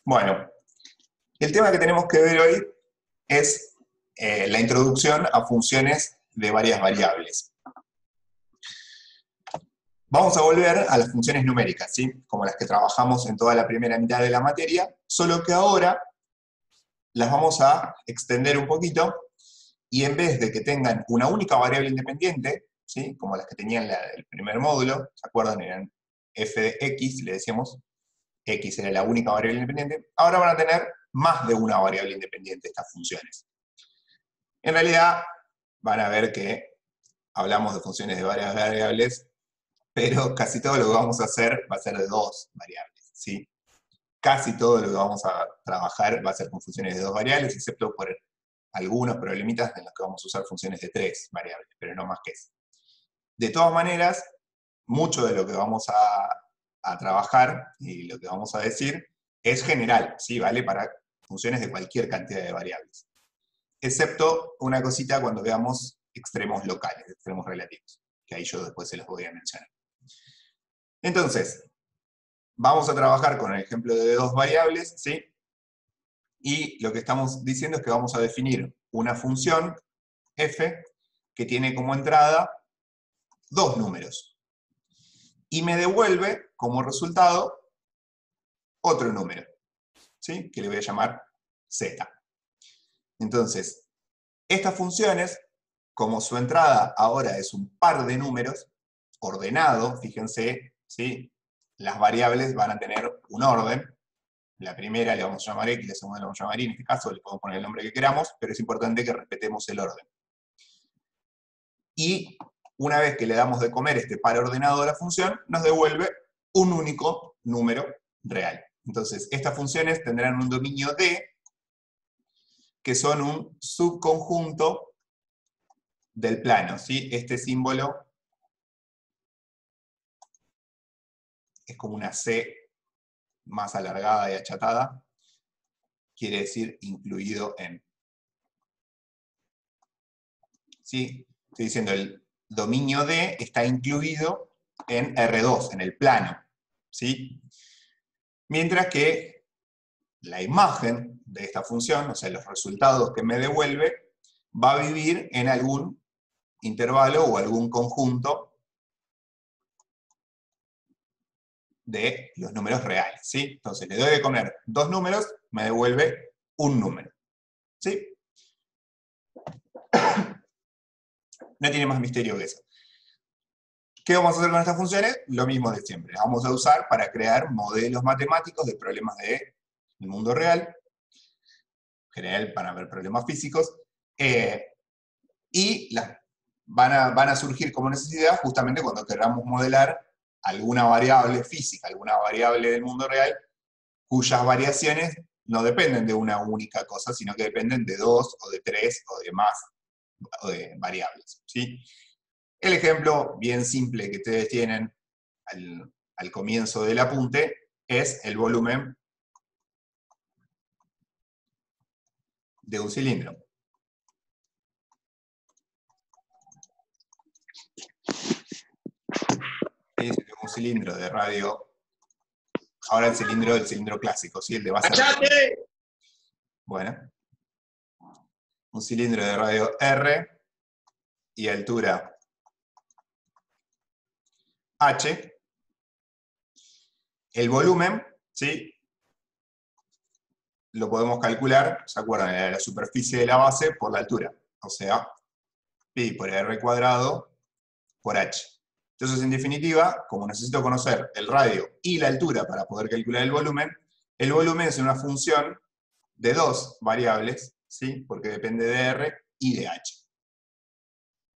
Bueno, el tema que tenemos que ver hoy es la introducción a funciones de varias variables. Vamos a volver a las funciones numéricas, ¿sí? Como las que trabajamos en toda la primera mitad de la materia, solo que ahora las vamos a extender un poquito y en vez de que tengan una única variable independiente, ¿sí? Como las que tenían el primer módulo, ¿se acuerdan? Eran f de x, le decíamos, x era la única variable independiente, ahora van a tener más de una variable independiente estas funciones. En realidad, van a ver que hablamos de funciones de varias variables, pero casi todo lo que vamos a hacer va a ser de dos variables, ¿sí? Casi todo lo que vamos a trabajar va a ser con funciones de dos variables, excepto por algunos problemitas en los que vamos a usar funciones de tres variables, pero no más que eso. De todas maneras, mucho de lo que vamos a trabajar y lo que vamos a decir es general, ¿sí? Vale para funciones de cualquier cantidad de variables. Excepto una cosita cuando veamos extremos locales, extremos relativos, que ahí yo después se los voy a mencionar. Entonces, vamos a trabajar con el ejemplo de dos variables, ¿sí? Y lo que estamos diciendo es que vamos a definir una función f que tiene como entrada dos números. Y me devuelve como resultado otro número, ¿sí? Que le voy a llamar z. Entonces, estas funciones, como su entrada ahora es un par de números, ordenado, fíjense, ¿sí? Las variables van a tener un orden. La primera le vamos a llamar x, la segunda le vamos a llamar y, en este caso le podemos poner el nombre que queramos, pero es importante que respetemos el orden. Y una vez que le damos de comer este par ordenado a la función, nos devuelve un único número real. Entonces, estas funciones tendrán un dominio D, que son un subconjunto del plano, ¿sí? Este símbolo es como una C más alargada y achatada, quiere decir incluido en. ¿Sí? Estoy diciendo el dominio D está incluido en R2, en el plano, ¿sí? Mientras que la imagen de esta función, o sea, los resultados que me devuelve, va a vivir en algún intervalo o algún conjunto de los números reales, ¿sí? Entonces le doy de comer dos números, me devuelve un número, ¿sí? No tiene más misterio que eso. ¿Qué vamos a hacer con estas funciones? Lo mismo de siempre. Las vamos a usar para crear modelos matemáticos de problemas del mundo real, en general para ver problemas físicos, y van a surgir como necesidad justamente cuando queramos modelar alguna variable física, alguna variable del mundo real, cuyas variaciones no dependen de una única cosa, sino que dependen de dos, o de tres, o de más o de variables, ¿sí? El ejemplo bien simple que ustedes tienen al comienzo del apunte es el volumen de un cilindro. ¿Sí? Si tengo un cilindro de radio, ahora el cilindro clásico, ¿sí? El de base redonda. Bueno, un cilindro de radio R y altura H. El volumen, ¿sí? Lo podemos calcular, ¿se acuerdan? La superficie de la base por la altura. O sea, pi por r cuadrado por h. Entonces, en definitiva, como necesito conocer el radio y la altura para poder calcular el volumen es una función de dos variables, ¿sí? Porque depende de r y de h.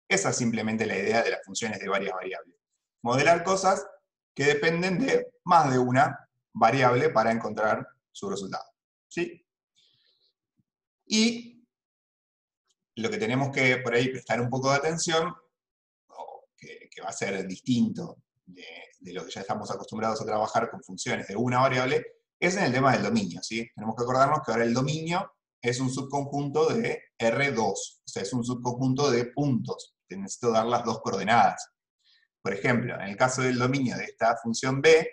Esa es simplemente la idea de las funciones de varias variables. Modelar cosas que dependen de más de una variable para encontrar su resultado, ¿sí? Y lo que tenemos que por ahí prestar un poco de atención, o que va a ser distinto de lo que ya estamos acostumbrados a trabajar con funciones de una variable, es en el tema del dominio, ¿sí? Tenemos que acordarnos que ahora el dominio es un subconjunto de R2, o sea, es un subconjunto de puntos, que necesito dar las dos coordenadas. Por ejemplo, en el caso del dominio de esta función B,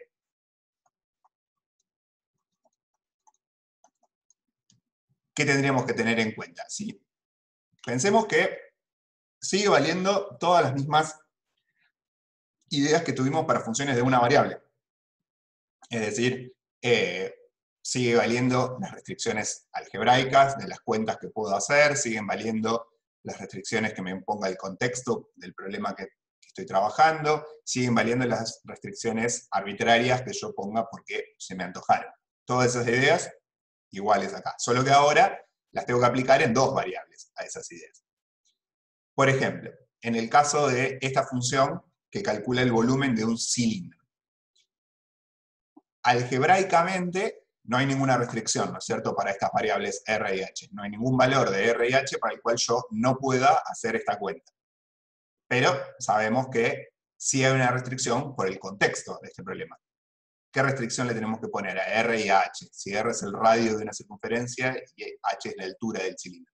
¿qué tendríamos que tener en cuenta? ¿Sí? Pensemos que sigue valiendo todas las mismas ideas que tuvimos para funciones de una variable. Es decir, sigue valiendo las restricciones algebraicas de las cuentas que puedo hacer, siguen valiendo las restricciones que me imponga el contexto del problema que estoy trabajando, siguen valiendo las restricciones arbitrarias que yo ponga porque se me antojaron. Todas esas ideas iguales acá, solo que ahora las tengo que aplicar en dos variables a esas ideas. Por ejemplo, en el caso de esta función que calcula el volumen de un cilindro. Algebraicamente no hay ninguna restricción, ¿no es cierto?, para estas variables R y H. No hay ningún valor de R y H para el cual yo no pueda hacer esta cuenta. Pero sabemos que sí hay una restricción por el contexto de este problema. ¿Qué restricción le tenemos que poner a R y a H? Si R es el radio de una circunferencia y H es la altura del cilindro.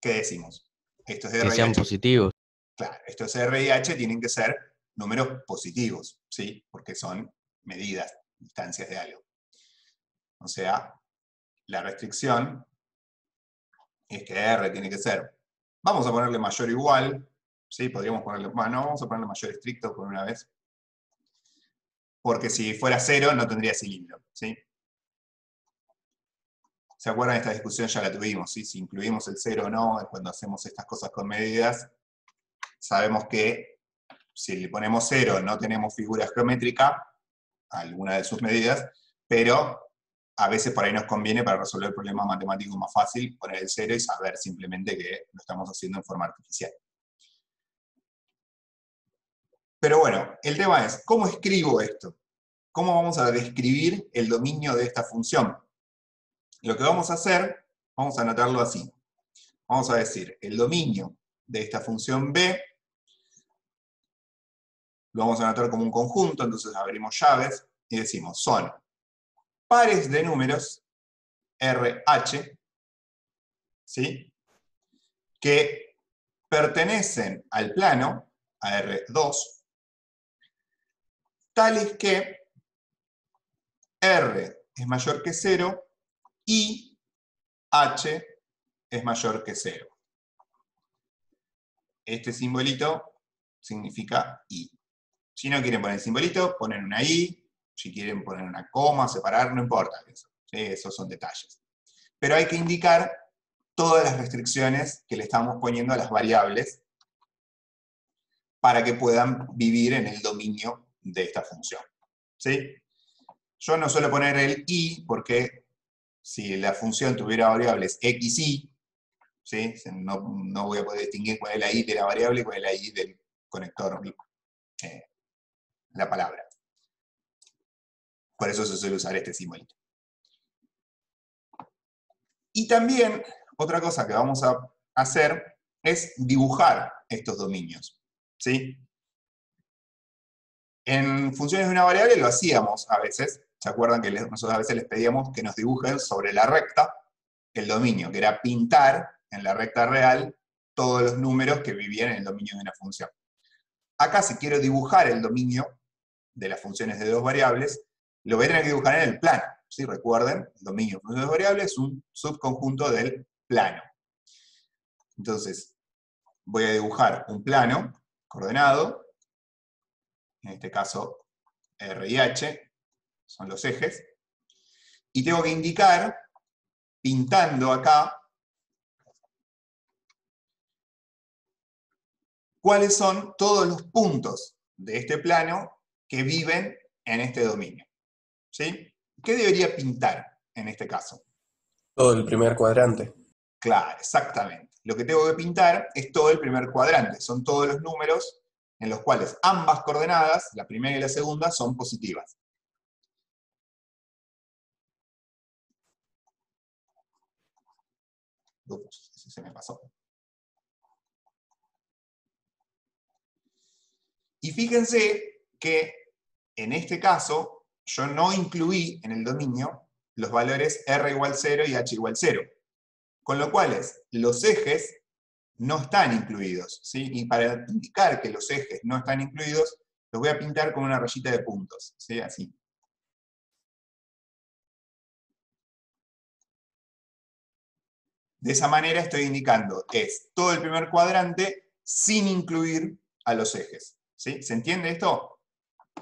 ¿Qué decimos? Esto es Que R y sean H. positivos. Claro, estos R y H tienen que ser números positivos, ¿sí? Porque son medidas, distancias de algo. O sea, la restricción es que R tiene que ser, vamos a ponerle mayor o igual, ¿sí? Podríamos ponerle, bueno, vamos a ponerle mayor estricto por una vez, porque si fuera 0 no tendría cilindro, ¿sí? ¿Se acuerdan? Esta discusión ya la tuvimos, ¿sí? Si incluimos el 0 o no, cuando hacemos estas cosas con medidas, sabemos que si le ponemos 0 no tenemos figura geométrica, alguna de sus medidas, pero a veces por ahí nos conviene para resolver el problema matemático más fácil poner el 0 y saber simplemente que lo estamos haciendo en forma artificial. Pero bueno, el tema es, ¿cómo escribo esto? ¿Cómo vamos a describir el dominio de esta función? Lo que vamos a hacer, vamos a anotarlo así. Vamos a decir, el dominio de esta función B, lo vamos a anotar como un conjunto, entonces abrimos llaves y decimos, son pares de números RH, ¿sí?, que pertenecen al plano, a R2, tales que R es mayor que 0 y H es mayor que 0. Este simbolito significa I. Si no quieren poner el simbolito, ponen una I. Si quieren poner una coma, separar, no importa eso. ¿Sí? Esos son detalles. Pero hay que indicar todas las restricciones que le estamos poniendo a las variables para que puedan vivir en el dominio de esta función. ¿Sí? Yo no suelo poner el I porque si la función tuviera variables x, y, ¿sí?, no voy a poder distinguir cuál es la I de la variable y cuál es la I del conector, la palabra. Por eso se suele usar este simbolito. Y también, otra cosa que vamos a hacer es dibujar estos dominios, ¿sí? En funciones de una variable lo hacíamos a veces. ¿Se acuerdan que nosotros a veces les pedíamos que nos dibujen sobre la recta el dominio, que era pintar en la recta real todos los números que vivían en el dominio de una función? Acá, si quiero dibujar el dominio de las funciones de dos variables, lo voy a tener que dibujar en el plano. ¿Sí? Recuerden, el dominio de funciones de dos variables es un subconjunto del plano. Entonces, voy a dibujar un plano coordenado, en este caso R y H, son los ejes, y tengo que indicar, pintando acá, cuáles son todos los puntos de este plano que viven en este dominio. ¿Sí? ¿Qué debería pintar en este caso? Todo el primer cuadrante. Claro, exactamente. Lo que tengo que pintar es todo el primer cuadrante. Son todos los números en los cuales ambas coordenadas, la primera y la segunda, son positivas. Ups, eso se me pasó. Y fíjense que en este caso yo no incluí en el dominio los valores R igual 0 y H igual 0. Con lo cual los ejes no están incluidos, ¿sí? Y para indicar que los ejes no están incluidos, los voy a pintar con una rayita de puntos, ¿sí? Así. De esa manera estoy indicando, es todo el primer cuadrante sin incluir a los ejes. ¿Sí? ¿Se entiende esto?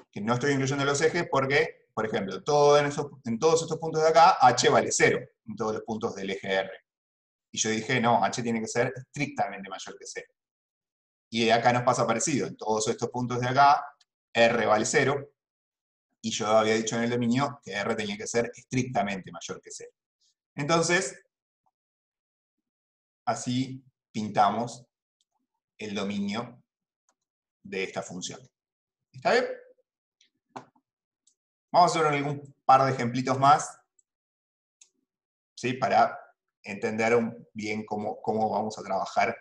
Que no estoy incluyendo los ejes porque, por ejemplo, en todos estos puntos de acá, h vale 0, en todos los puntos del eje R. Y yo dije, no, h tiene que ser estrictamente mayor que 0. Y acá nos pasa parecido, en todos estos puntos de acá, R vale 0, y yo había dicho en el dominio que R tenía que ser estrictamente mayor que 0. Entonces, así pintamos el dominio de esta función. ¿Está bien? Vamos a hacer algún par de ejemplitos más, ¿sí? Para entender bien cómo vamos a trabajar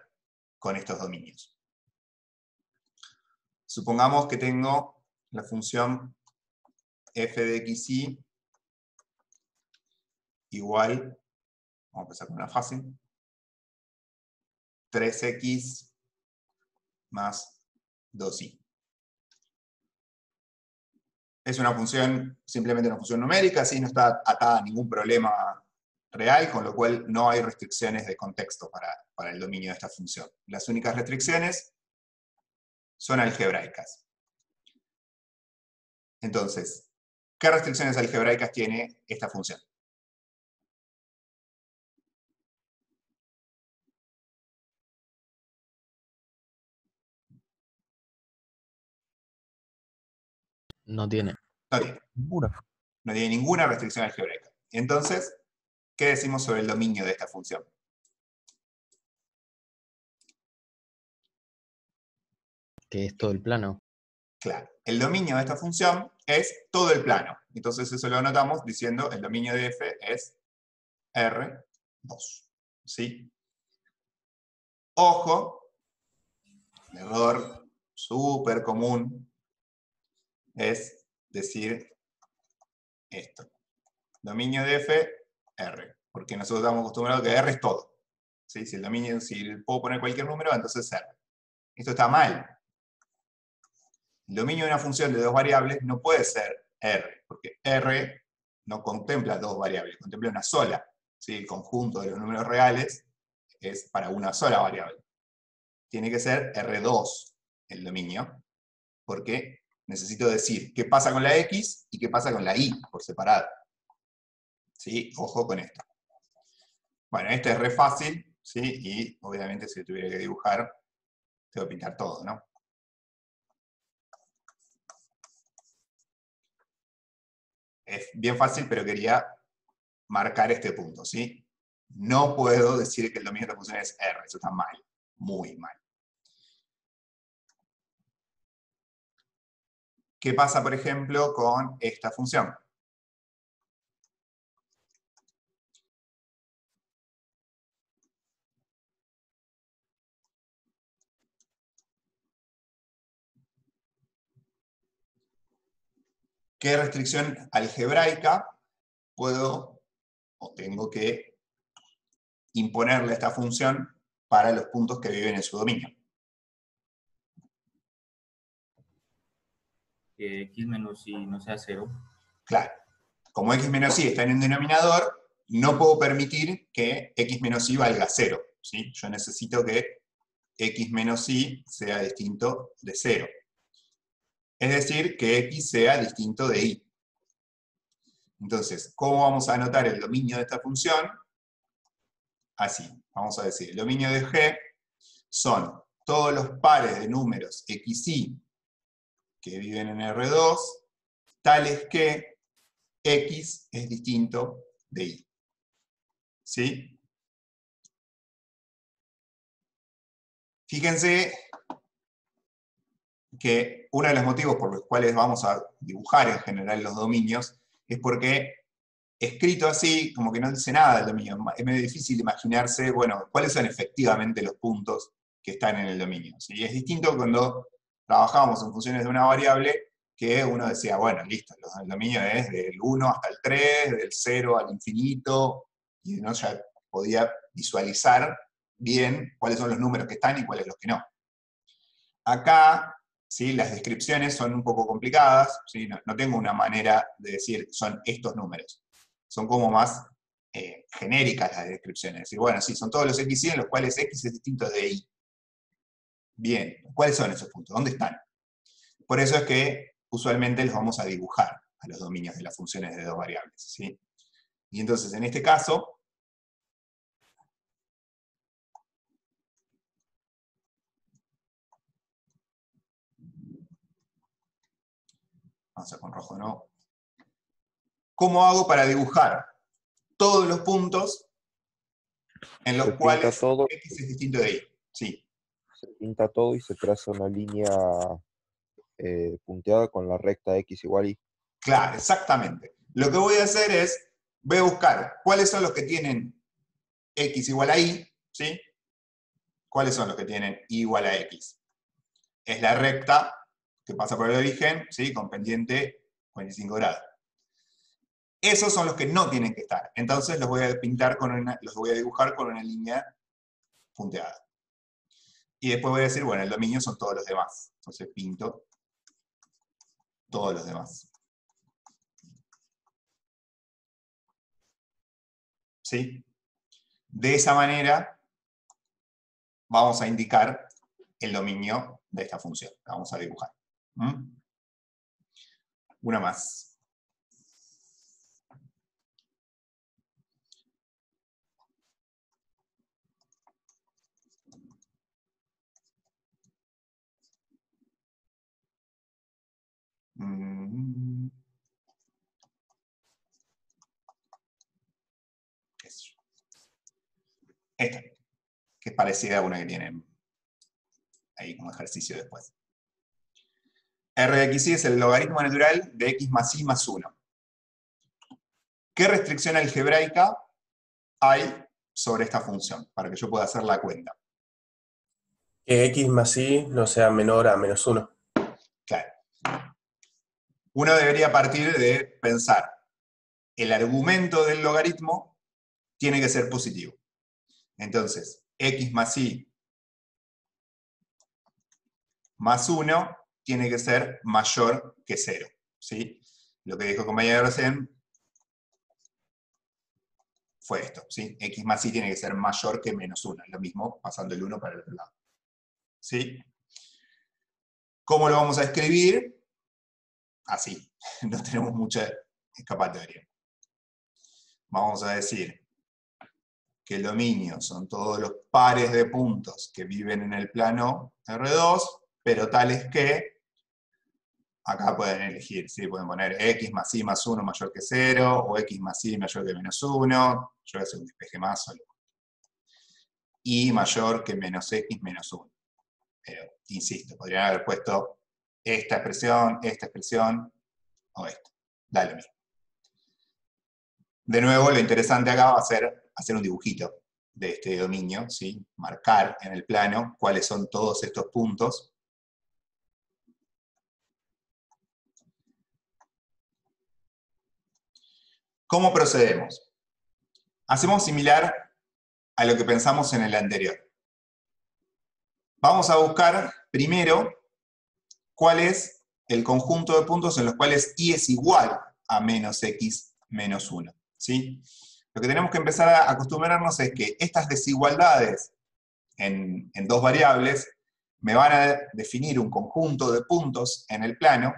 con estos dominios. Supongamos que tengo la función f de xy igual, vamos a empezar con una fácil, 3x más 2y. Es una función, simplemente una función numérica, así no está atada a ningún problema real, con lo cual no hay restricciones de contexto para el dominio de esta función. Las únicas restricciones son algebraicas. Entonces, ¿qué restricciones algebraicas tiene esta función? No tiene. No tiene. No tiene ninguna restricción algebraica. Entonces, ¿qué decimos sobre el dominio de esta función? Que es todo el plano. Claro, el dominio de esta función es todo el plano. Entonces eso lo anotamos diciendo el dominio de f es R2. ¿Sí? Ojo, el error súper común es decir esto. Dominio de f, R. Porque nosotros estamos acostumbrados a que R es todo. ¿Sí? Si el dominio, si puedo poner cualquier número, entonces R. Esto está mal. El dominio de una función de dos variables no puede ser R, porque R no contempla dos variables, contempla una sola. ¿Sí? El conjunto de los números reales es para una sola variable. Tiene que ser R2 el dominio, porque necesito decir qué pasa con la X y qué pasa con la Y por separado. ¿Sí? Ojo con esto. Bueno, este es re fácil, ¿sí? Y obviamente si tuviera que dibujar, tengo que pintar todo, ¿no? Es bien fácil, pero quería marcar este punto, ¿sí? No puedo decir que el dominio de esta función es R, eso está mal, muy mal. ¿Qué pasa, por ejemplo, con esta función? ¿Qué restricción algebraica puedo o tengo que imponerle a esta función para los puntos que viven en su dominio? Que x menos y no sea 0. Claro, como x menos y está en un denominador, no puedo permitir que x menos y valga 0. ¿Sí? Yo necesito que x menos y sea distinto de 0. Es decir, que x sea distinto de y. Entonces, ¿cómo vamos a anotar el dominio de esta función? Así, vamos a decir, el dominio de G son todos los pares de números xy que viven en R2, tales que x es distinto de y. ¿Sí? Fíjense que uno de los motivos por los cuales vamos a dibujar en general los dominios es porque escrito así, como que no dice nada del dominio. Es medio difícil imaginarse, bueno, cuáles son efectivamente los puntos que están en el dominio. ¿Sí? Es distinto cuando trabajábamos en funciones de una variable que uno decía, bueno, listo, el dominio es del 1 hasta el 3, del 0 al infinito, y uno ya podía visualizar bien cuáles son los números que están y cuáles los que no. Acá, ¿sí? Las descripciones son un poco complicadas, ¿sí? No tengo una manera de decir son estos números. Son como más genéricas las descripciones. Es decir, bueno, sí, son todos los x y en los cuales x es distinto de y. Bien, ¿cuáles son esos puntos? ¿Dónde están? Por eso es que usualmente los vamos a dibujar a los dominios de las funciones de dos variables, ¿sí? Y entonces, en este caso, vamos a con rojo, ¿no? ¿Cómo hago para dibujar todos los puntos en los Se pinta cuales todo, x es distinto de y? Sí, se pinta todo y se traza una línea punteada con la recta x igual y. claro, exactamente. Lo que voy a hacer es, voy a buscar cuáles son los que tienen x igual a y, ¿sí? ¿Cuáles son los que tienen y igual a x? Es la recta que pasa por el origen, ¿sí? Con pendiente 45 grados. Esos son los que no tienen que estar. Entonces los voy a pintar los voy a dibujar con una línea punteada. Y después voy a decir, bueno, el dominio son todos los demás. Entonces pinto todos los demás. ¿Sí? De esa manera vamos a indicar el dominio de esta función. La vamos a dibujar. Una más. Esta, que es parecida a una que tienen ahí como ejercicio después. R de x y es el logaritmo natural de x más y más 1. ¿Qué restricción algebraica hay sobre esta función? Para que yo pueda hacer la cuenta. Que x más y no sea menor a menos 1. Claro. Uno debería partir de pensar, el argumento del logaritmo tiene que ser positivo. Entonces, x más y más 1 tiene que ser mayor que 0. ¿Sí? Lo que dijo el compañero recién fue esto. ¿Sí? X más y tiene que ser mayor que menos 1. Lo mismo pasando el 1 para el otro lado. ¿Sí? ¿Cómo lo vamos a escribir? Así. No tenemos mucha escapatoria. Vamos a decir que el dominio son todos los pares de puntos que viven en el plano R2, pero tales que, acá pueden elegir, ¿sí? Pueden poner x más y más 1 mayor que 0, o x más y mayor que menos 1, yo voy a hacer un despeje más solo. Y mayor que menos x menos 1. Pero, insisto, podrían haber puesto esta expresión, o esta. Da lo mismo. De nuevo, lo interesante acá va a ser hacer un dibujito de este dominio, ¿sí? Marcar en el plano cuáles son todos estos puntos. ¿Cómo procedemos? Hacemos similar a lo que pensamos en el anterior. Vamos a buscar primero cuál es el conjunto de puntos en los cuales y es igual a menos x menos 1. ¿Sí? Lo que tenemos que empezar a acostumbrarnos es que estas desigualdades en dos variables me van a definir un conjunto de puntos en el plano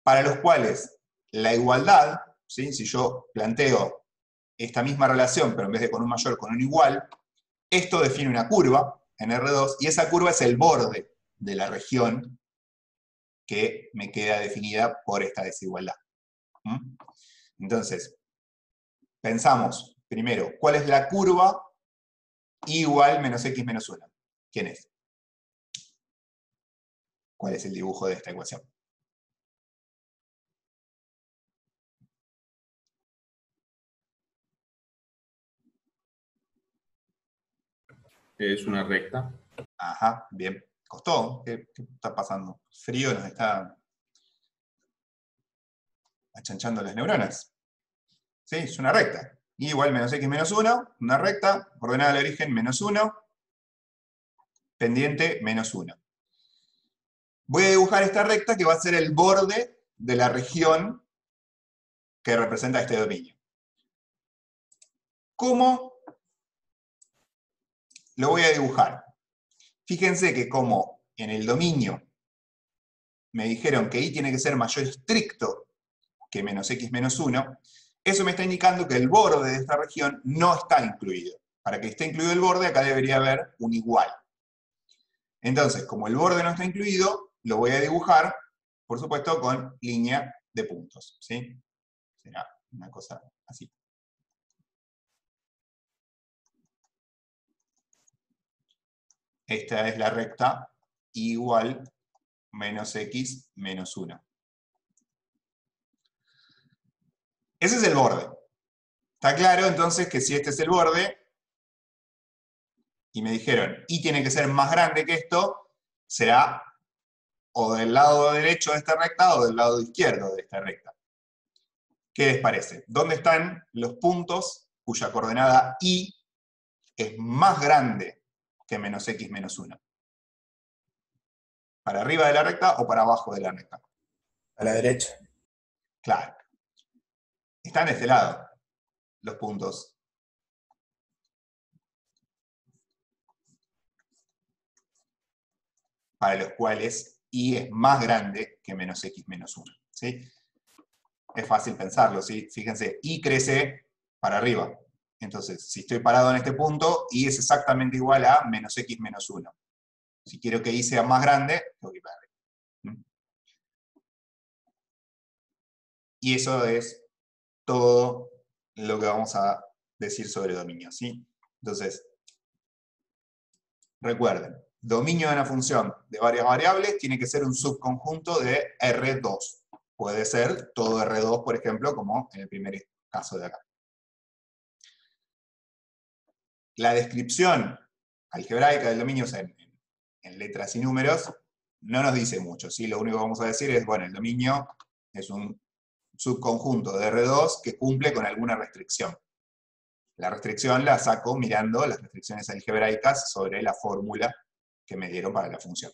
para los cuales la igualdad, ¿sí? Si yo planteo esta misma relación, pero en vez de con un mayor, con un igual, esto define una curva en R2, y esa curva es el borde de la región que me queda definida por esta desigualdad. Entonces, pensamos primero, ¿cuál es la curva igual menos x menos 1? ¿Quién es? ¿Cuál es el dibujo de esta ecuación? Es una recta. Ajá, bien. ¿Costó? ¿Qué está pasando? ¿Frío nos está achanchando las neuronas? Sí, es una recta. Y igual menos x menos 1, una recta, ordenada al origen menos 1, pendiente menos 1. Voy a dibujar esta recta que va a ser el borde de la región que representa este dominio. ¿Cómo lo voy a dibujar? Fíjense que como en el dominio me dijeron que y tiene que ser mayor estricto que menos x menos 1, eso me está indicando que el borde de esta región no está incluido. Para que esté incluido el borde, acá debería haber un igual. Entonces, como el borde no está incluido, lo voy a dibujar, por supuesto, con línea de puntos, ¿sí? Será una cosa así. Esta es la recta igual menos x menos 1. Ese es el borde. Está claro entonces que si este es el borde, y me dijeron y tiene que ser más grande que esto, será o del lado derecho de esta recta o del lado izquierdo de esta recta. ¿Qué les parece? ¿Dónde están los puntos cuya coordenada y es más grande que menos x menos 1? ¿Para arriba de la recta o para abajo de la recta? A la derecha. Claro. Están de este lado los puntos. Para los cuales y es más grande que menos x menos 1. ¿Sí? Es fácil pensarlo, ¿sí? Fíjense, y crece para arriba. Entonces, si estoy parado en este punto, y es exactamente igual a menos x menos 1. Si quiero que y sea más grande, tengo que ir para arriba. Y eso es todo lo que vamos a decir sobre dominio, ¿sí? Entonces, recuerden, dominio de una función de varias variables tiene que ser un subconjunto de R2. Puede ser todo R2, por ejemplo, como en el primer caso de acá. La descripción algebraica del dominio, o sea, en letras y números, no nos dice mucho, ¿sí? Lo único que vamos a decir es, bueno, el dominio es un subconjunto de R2 que cumple con alguna restricción. La restricción la saco mirando las restricciones algebraicas sobre la fórmula que me dieron para la función.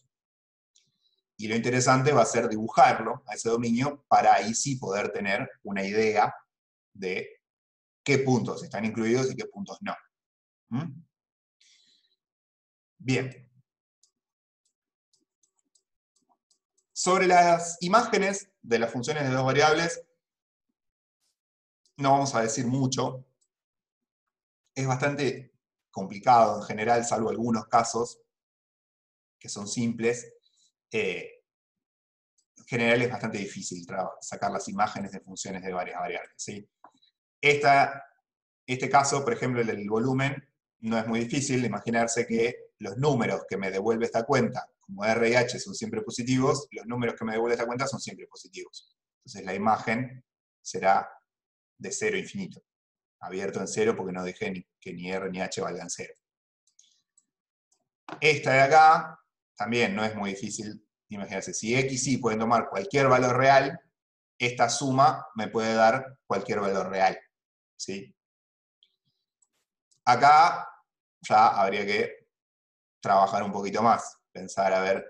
Y lo interesante va a ser dibujarlo a ese dominio para ahí sí poder tener una idea de qué puntos están incluidos y qué puntos no. Bien. Sobre las imágenes de las funciones de dos variables, no vamos a decir mucho. Es bastante complicado en general, salvo algunos casos que son simples. En general es bastante difícil sacar las imágenes de funciones de varias variables, ¿sí? Este caso, por ejemplo, el del volumen, no es muy difícil de imaginarse que los números que me devuelve esta cuenta, como R y H son siempre positivos, los números que me devuelve esta cuenta son siempre positivos. Entonces la imagen será de 0 a infinito. Abierto en 0 porque no dejé que ni R ni H valgan 0. Esta de acá también no es muy difícil imaginarse. Si X y Y pueden tomar cualquier valor real, esta suma me puede dar cualquier valor real, ¿sí? Acá ya habría que trabajar un poquito más, pensar a ver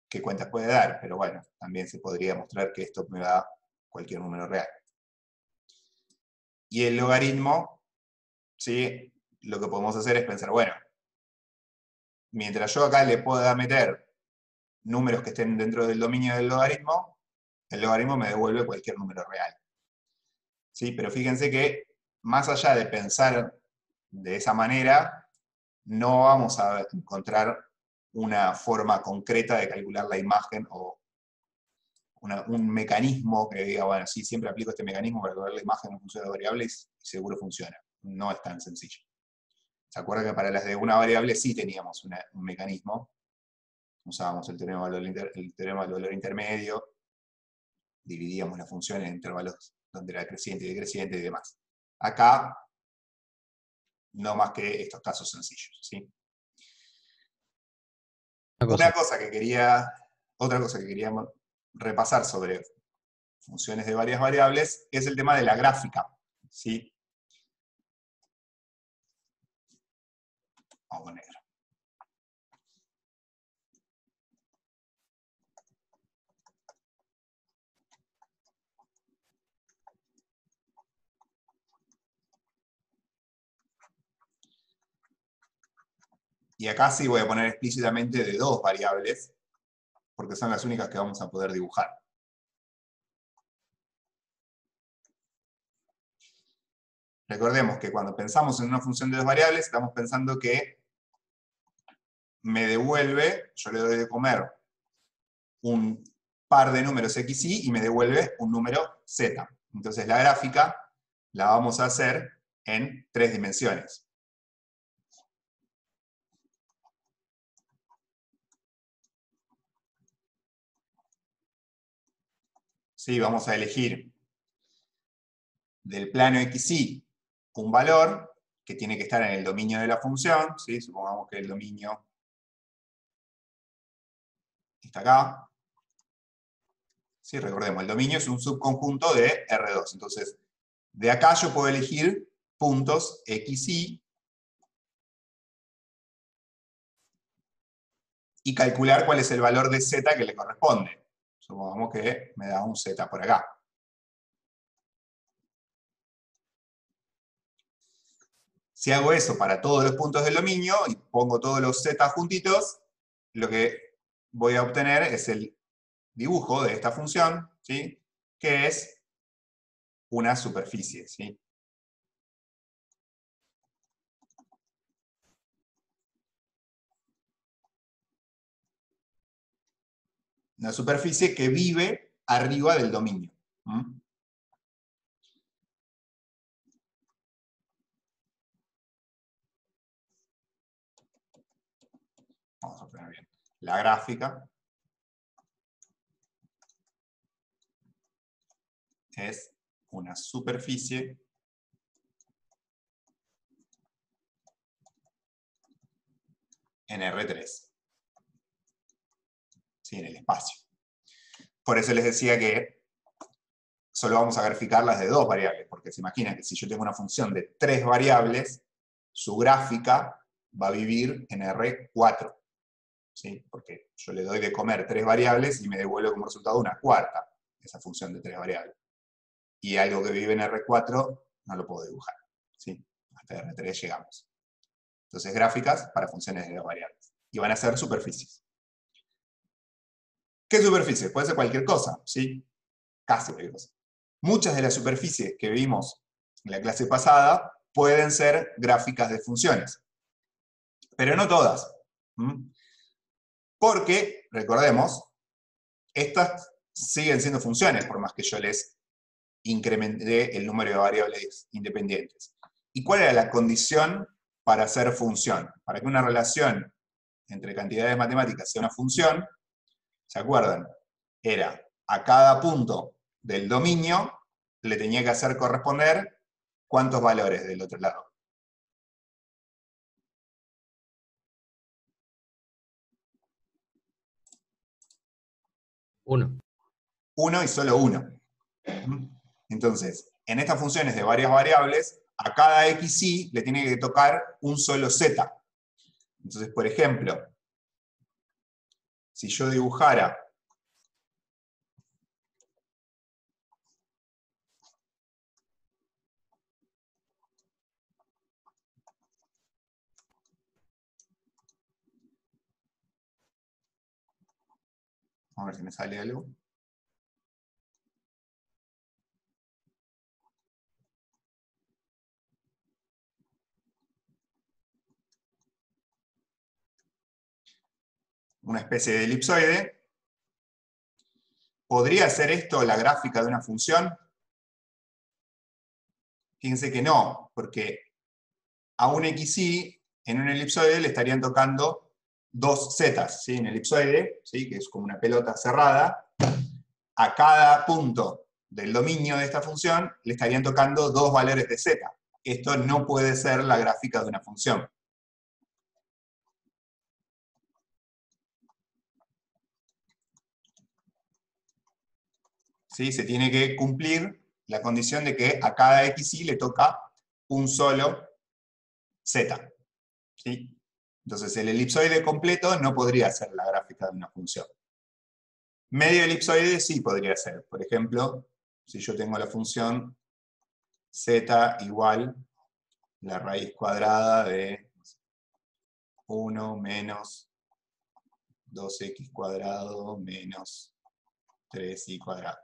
qué cuentas puede dar, pero bueno, también se podría mostrar que esto me da cualquier número real. Y el logaritmo, ¿sí? Lo que podemos hacer es pensar, bueno, mientras yo acá le pueda meter números que estén dentro del dominio del logaritmo, el logaritmo me devuelve cualquier número real. ¿Sí? Pero fíjense que, más allá de pensar de esa manera, no vamos a encontrar una forma concreta de calcular la imagen o un mecanismo que diga, bueno, sí, siempre aplico este mecanismo para calcular la imagen en función de variables y seguro funciona. No es tan sencillo. ¿Se acuerdan que para las de una variable sí teníamos un mecanismo? Usábamos el teorema del valor intermedio, dividíamos la función en intervalos donde era creciente y decreciente y demás. Acá, no más que estos casos sencillos, ¿sí? Otra cosa que quería repasar sobre funciones de varias variables es el tema de la gráfica, ¿sí? Vamos a poner. Y acá sí voy a poner explícitamente de 2 variables, porque son las únicas que vamos a poder dibujar. Recordemos que cuando pensamos en una función de 2 variables, estamos pensando que me devuelve, yo le doy de comer un par de números x, y me devuelve un número z. Entonces la gráfica la vamos a hacer en 3 dimensiones. ¿Sí? Vamos a elegir del plano xy un valor que tiene que estar en el dominio de la función, ¿sí? Supongamos que el dominio está acá. Sí, recordemos, el dominio es un subconjunto de R2. Entonces, de acá yo puedo elegir puntos xy y calcular cuál es el valor de z que le corresponde. Supongamos que me da un z por acá. Si hago eso para todos los puntos del dominio y pongo todos los z juntitos, lo que voy a obtener es el dibujo de esta función, ¿sí? Que es una superficie, ¿sí? Una superficie que vive arriba del dominio. ¿Mm? Vamos a poner bien la gráfica. Es una superficie en R3. ¿Sí? En el espacio. Por eso les decía que solo vamos a graficarlas de 2 variables, porque se imaginan que si yo tengo una función de 3 variables, su gráfica va a vivir en R4. ¿Sí? Porque yo le doy de comer 3 variables y me devuelve como resultado una cuarta, esa función de 3 variables. Y algo que vive en R4 no lo puedo dibujar. ¿Sí? Hasta R3 llegamos. Entonces, gráficas para funciones de 2 variables. Y van a ser superficies. ¿Qué superficie? Puede ser cualquier cosa, ¿sí? Casi cualquier cosa. Muchas de las superficies que vimos en la clase pasada pueden ser gráficas de funciones. Pero no todas. Porque, recordemos, estas siguen siendo funciones, por más que yo les incrementé el número de variables independientes. ¿Y cuál era la condición para ser función? Para que una relación entre cantidades matemáticas sea una función, ¿se acuerdan? Era a cada punto del dominio le tenía que hacer corresponder ¿cuántos valores del otro lado? Uno. 1 y solo 1. Entonces, en estas funciones de varias variables, a cada xy le tiene que tocar un solo z. Entonces, por ejemplo, si yo dibujara a ver si me sale algo. Una especie de elipsoide. ¿Podría ser esto la gráfica de una función? Fíjense que no, porque a un xy en un elipsoide le estarían tocando 2 zetas, ¿sí? En el elipsoide, ¿sí? Que es como una pelota cerrada, a cada punto del dominio de esta función le estarían tocando 2 valores de z. Esto no puede ser la gráfica de una función. ¿Sí? Se tiene que cumplir la condición de que a cada xy le toca un solo z. ¿Sí? Entonces el elipsoide completo no podría ser la gráfica de una función. Medio elipsoide sí podría ser. Por ejemplo, si yo tengo la función z igual la raíz cuadrada de 1 menos 2x cuadrado menos 3y cuadrado.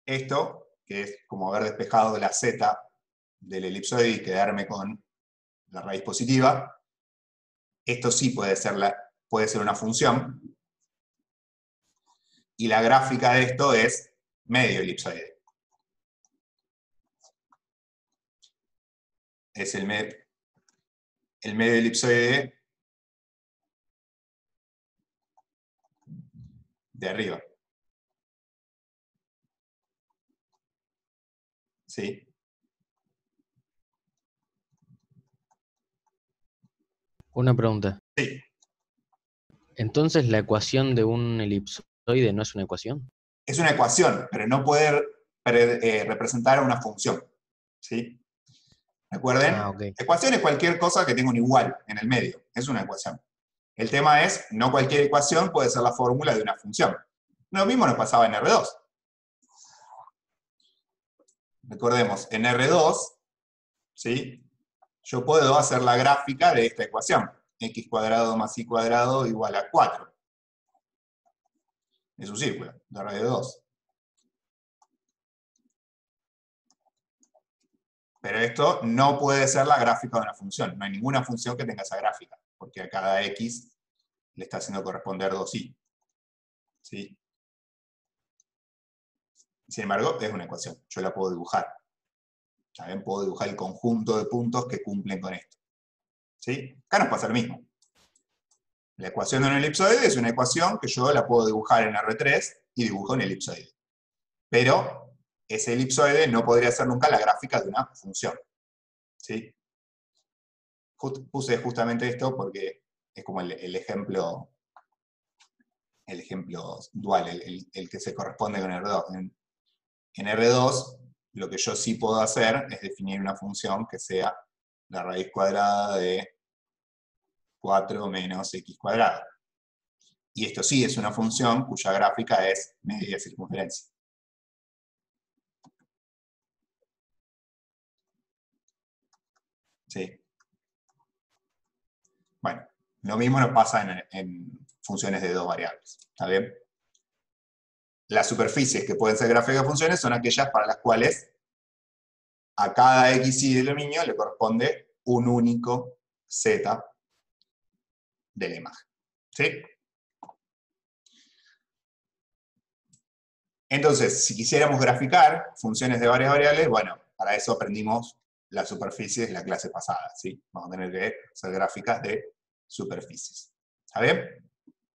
Esto, que es como haber despejado la z del elipsoide y quedarme con la raíz positiva, esto sí puede ser una función. Y la gráfica de esto es medio elipsoide. Es el medio elipsoide de arriba. ¿Sí? Una pregunta. Sí. Entonces, ¿la ecuación de un elipsoide no es una ecuación? Es una ecuación, pero no puede representar una función. ¿Sí? Recuerden, Ah, ok. ecuación es cualquier cosa que tenga un igual en el medio. Es una ecuación. El tema es, no cualquier ecuación puede ser la fórmula de una función. Lo mismo nos pasaba en R2. Recordemos, en R2, ¿sí? Yo puedo hacer la gráfica de esta ecuación. X cuadrado más y cuadrado igual a 4. Es un círculo, de radio 2. Pero esto no puede ser la gráfica de una función. No hay ninguna función que tenga esa gráfica, porque a cada x le está haciendo corresponder 2y. ¿Sí? Sin embargo, es una ecuación. Yo la puedo dibujar. También puedo dibujar el conjunto de puntos que cumplen con esto. ¿Sí? Acá nos pasa lo mismo. La ecuación de un elipsoide es una ecuación que yo la puedo dibujar en R3 y dibujo un elipsoide. Pero ese elipsoide no podría ser nunca la gráfica de una función. ¿Sí? Puse justamente esto porque es como el ejemplo dual, el que se corresponde con R2. En R2, lo que yo sí puedo hacer es definir una función que sea la raíz cuadrada de 4 menos x cuadrado. Y esto sí es una función cuya gráfica es media circunferencia. ¿Sí? Bueno, lo mismo nos pasa en funciones de dos variables. ¿Está bien? Las superficies que pueden ser gráficas de funciones son aquellas para las cuales a cada xy del dominio le corresponde un único z de la imagen. ¿Sí? Entonces, si quisiéramos graficar funciones de varias variables, bueno, para eso aprendimos las superficies la clase pasada, ¿sí? Vamos a tener que hacer gráficas de superficies. ¿Está bien?